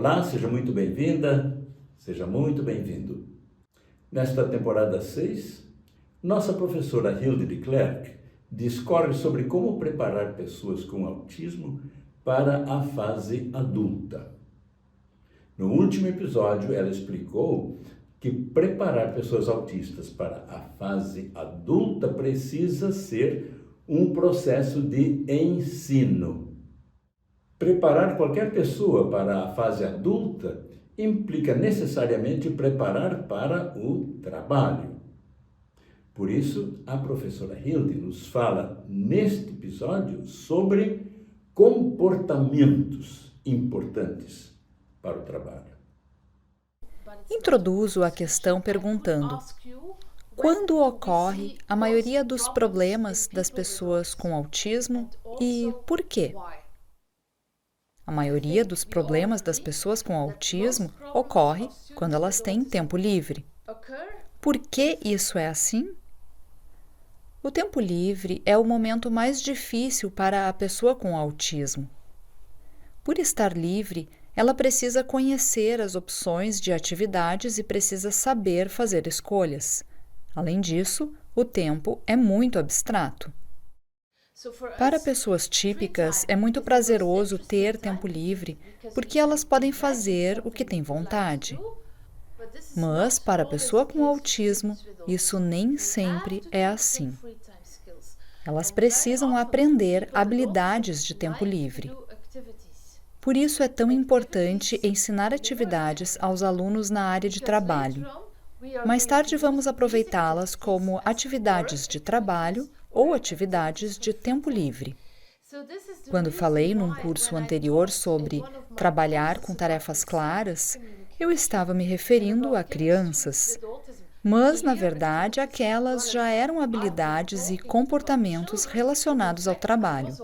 Olá, seja muito bem-vinda, seja muito bem-vindo. Nesta temporada 6, nossa professora Hilde de Klerk discorre sobre como preparar pessoas com autismo para a fase adulta. No último episódio, ela explicou que preparar pessoas autistas para a fase adulta precisa ser um processo de ensino. Preparar qualquer pessoa para a fase adulta implica necessariamente preparar para o trabalho. Por isso, a professora Hilde nos fala neste episódio sobre comportamentos importantes para o trabalho. Introduzo a questão perguntando: quando ocorre a maioria dos problemas das pessoas com autismo e por quê? A maioria dos problemas das pessoas com autismo ocorre quando elas têm tempo livre. Por que isso é assim? O tempo livre é o momento mais difícil para a pessoa com autismo. Por estar livre, ela precisa conhecer as opções de atividades e precisa saber fazer escolhas. Além disso, o tempo é muito abstrato. Para pessoas típicas, é muito prazeroso ter tempo livre, porque elas podem fazer o que têm vontade. Mas, para a pessoa com autismo, isso nem sempre é assim. Elas precisam aprender habilidades de tempo livre. Por isso é tão importante ensinar atividades aos alunos na área de trabalho. Mais tarde vamos aproveitá-las como atividades de trabalho ou atividades de tempo livre. Quando falei num curso anterior sobre trabalhar com tarefas claras, eu estava me referindo a crianças. Mas, na verdade, aquelas já eram habilidades e comportamentos relacionados ao trabalho.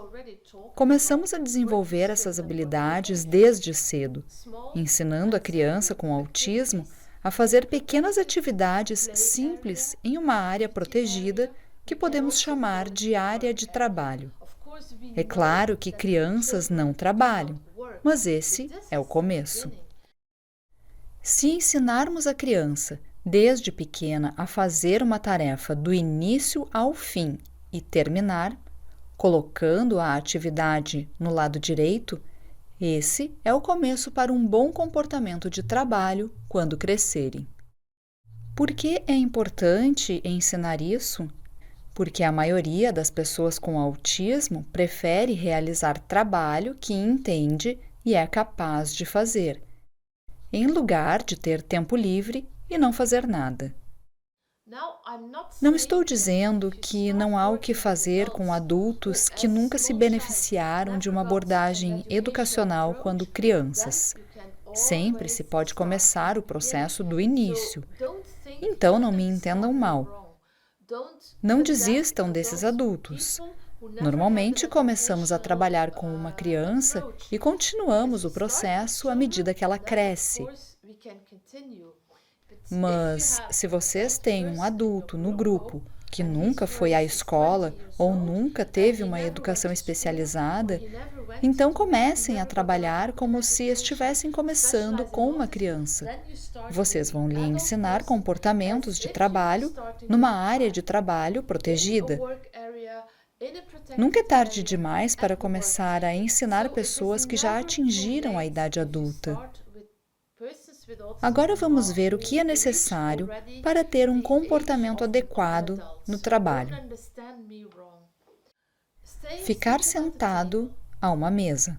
Começamos a desenvolver essas habilidades desde cedo, ensinando a criança com autismo a fazer pequenas atividades simples em uma área protegida que podemos chamar de área de trabalho. É claro que crianças não trabalham, mas esse é o começo. Se ensinarmos a criança, desde pequena, a fazer uma tarefa do início ao fim e terminar, colocando a atividade no lado direito, esse é o começo para um bom comportamento de trabalho quando crescerem. Por que é importante ensinar isso? Porque a maioria das pessoas com autismo prefere realizar trabalho que entende e é capaz de fazer, em lugar de ter tempo livre e não fazer nada. Não estou dizendo que não há o que fazer com adultos que nunca se beneficiaram de uma abordagem educacional quando crianças. Sempre se pode começar o processo do início. Então não me entendam mal. Não desistam desses adultos. Normalmente começamos a trabalhar com uma criança e continuamos o processo à medida que ela cresce. Mas, se vocês têm um adulto no grupo que nunca foi à escola ou nunca teve uma educação especializada, então comecem a trabalhar como se estivessem começando com uma criança. Vocês vão lhe ensinar comportamentos de trabalho numa área de trabalho protegida. Nunca é tarde demais para começar a ensinar pessoas que já atingiram a idade adulta. Agora vamos ver o que é necessário para ter um comportamento adequado no trabalho. Ficar sentado a uma mesa.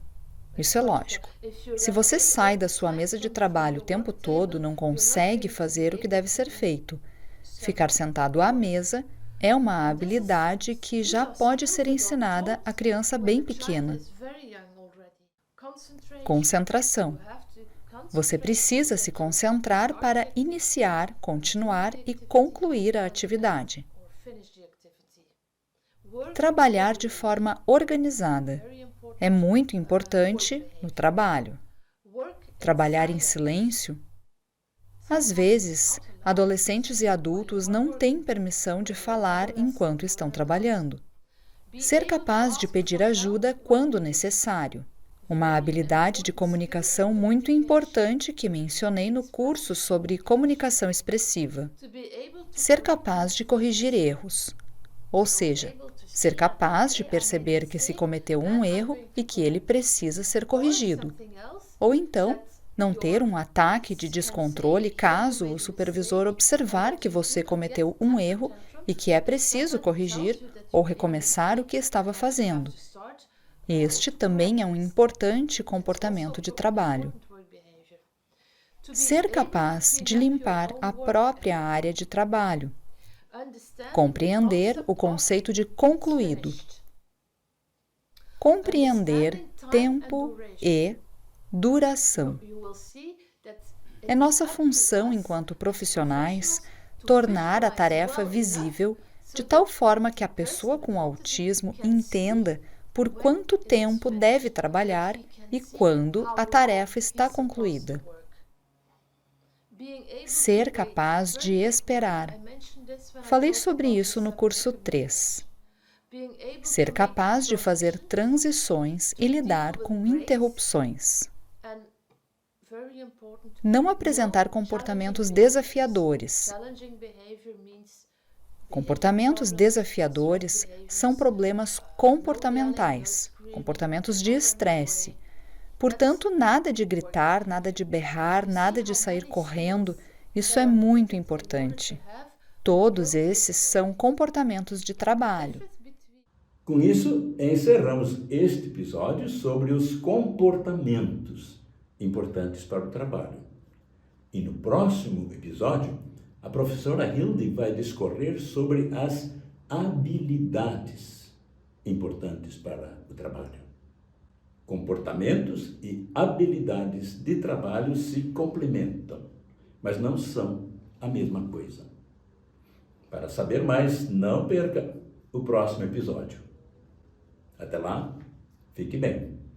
Isso é lógico. Se você sai da sua mesa de trabalho o tempo todo, não consegue fazer o que deve ser feito. Ficar sentado à mesa é uma habilidade que já pode ser ensinada a criança bem pequena. Concentração. Você precisa se concentrar para iniciar, continuar e concluir a atividade. Trabalhar de forma organizada. É muito importante no trabalho. Trabalhar em silêncio. Às vezes, adolescentes e adultos não têm permissão de falar enquanto estão trabalhando. Ser capaz de pedir ajuda quando necessário. uma habilidade de comunicação muito importante que mencionei no curso sobre comunicação expressiva. Ser capaz de corrigir erros, ou seja, ser capaz de perceber que se cometeu um erro e que ele precisa ser corrigido. Ou então, não ter um ataque de descontrole caso o supervisor observar que você cometeu um erro e que é preciso corrigir ou recomeçar o que estava fazendo. Este também é um importante comportamento de trabalho. Ser capaz de limpar a própria área de trabalho. Compreender o conceito de concluído. Compreender tempo e duração. É nossa função enquanto profissionais tornar a tarefa visível de tal forma que a pessoa com autismo entenda por quanto tempo deve trabalhar e quando a tarefa está concluída. Ser capaz de esperar. Falei sobre isso no curso 3. Ser capaz de fazer transições e lidar com interrupções. Não apresentar comportamentos desafiadores. Comportamentos desafiadores são problemas comportamentais, comportamentos de estresse. Portanto, nada de gritar, nada de berrar, nada de sair correndo. Isso é muito importante. Todos esses são comportamentos de trabalho. Com isso, encerramos este episódio sobre os comportamentos importantes para o trabalho. E no próximo episódio, a professora Hilde vai discorrer sobre as habilidades importantes para o trabalho. Comportamentos e habilidades de trabalho se complementam, mas não são a mesma coisa. Para saber mais, não perca o próximo episódio. Até lá, fique bem.